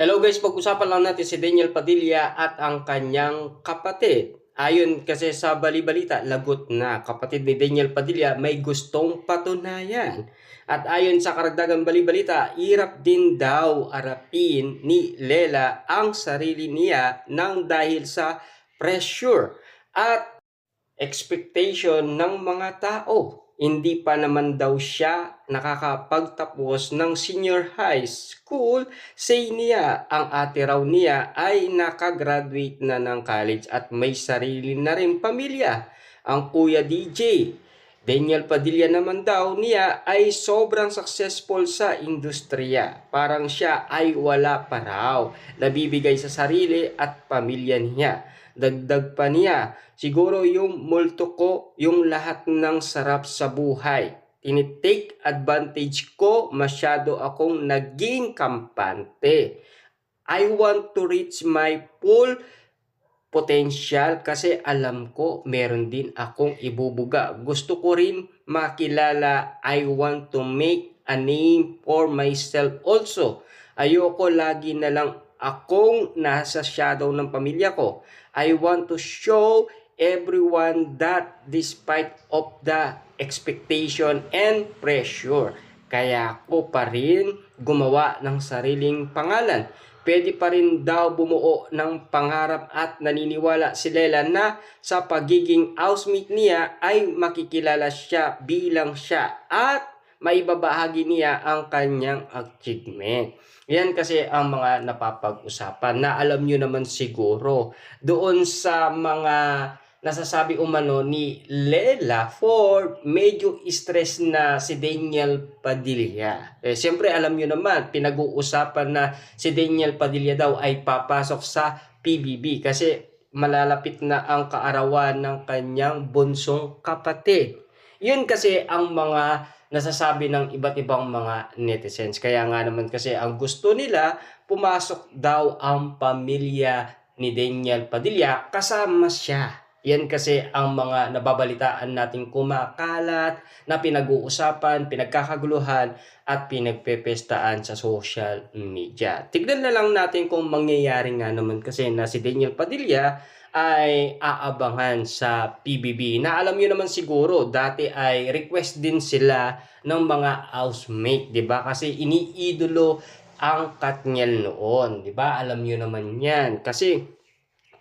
Hello guys, pag-usapan lang natin si Daniel Padilla at ang kanyang kapatid. Ayon kasi sa bali-balita, lagot na kapatid ni Daniel Padilla may gustong patunayan. At ayon sa karagdagang bali-balita, hirap din daw arapin ni Lela ang sarili niya nang dahil sa pressure at expectation ng mga tao. Hindi pa naman daw siya nakakapagtapos ng senior high school. Say niya, ang ate raw niya ay nakagraduate na ng college at may sarili na rin pamilya. Ang kuya DJ, Daniel Padilla naman daw niya ay sobrang successful sa industriya. Parang siya ay wala pa raw. Nabibigay sa sarili at pamilya niya. Dagdag pa niya, siguro yung multo ko yung lahat ng sarap sa buhay. Tinitake advantage ko, masyado akong naging kampante. I want to reach my full potential kasi alam ko meron din akong ibubuga. Gusto ko rin makilala. I want to make a name for myself also. Ayoko lagi na lang akong nasa shadow ng pamilya ko. I want to show everyone that despite of the expectation and pressure, kaya ko pa rin gumawa ng sariling pangalan. Pwede pa rin daw bumuo ng pangarap at naniniwala si Lela na sa pagiging housemate niya ay makikilala siya bilang siya at maibabahagi niya ang kanyang achievement. Yan kasi ang mga napapag-usapan na alam nyo naman siguro doon sa mga nasasabi umano ni Lela for medyo stress na si Daniel Padilla. Siyempre alam nyo naman, pinag-uusapan na si Daniel Padilla daw ay papasok sa PBB kasi malalapit na ang kaarawan ng kanyang bunsong kapatid. Yun kasi ang mga nasasabi ng iba't ibang mga netizens. Kaya nga naman kasi ang gusto nila, pumasok daw ang pamilya ni Daniel Padilla kasama siya. Yan kasi ang mga nababalitaan nating kumakalat na pinag-uusapan, pinagkakaguluhan at pinagpepestaan sa social media. Tignan na lang natin kung mangyayari nga naman kasi na si Daniel Padilla ay aabangan sa PBB. Na alam niyo naman siguro, dati ay request din sila ng mga housemate, 'di ba? Kasi iniidolo ang Katniel noon, 'di ba? Alam niyo naman 'yan. Kasi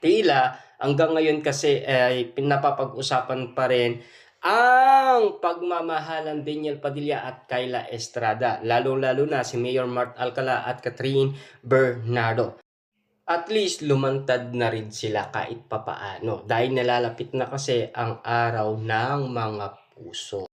tila hanggang ngayon kasi ay pinapapag-usapan pa rin ang pagmamahalan Daniel Padilla at Kyla Estrada. Lalo-lalo na si Mayor Mart Alcala at Catherine Bernardo. At least lumantad na rin sila kahit papaano dahil nalalapit na kasi ang araw ng mga puso.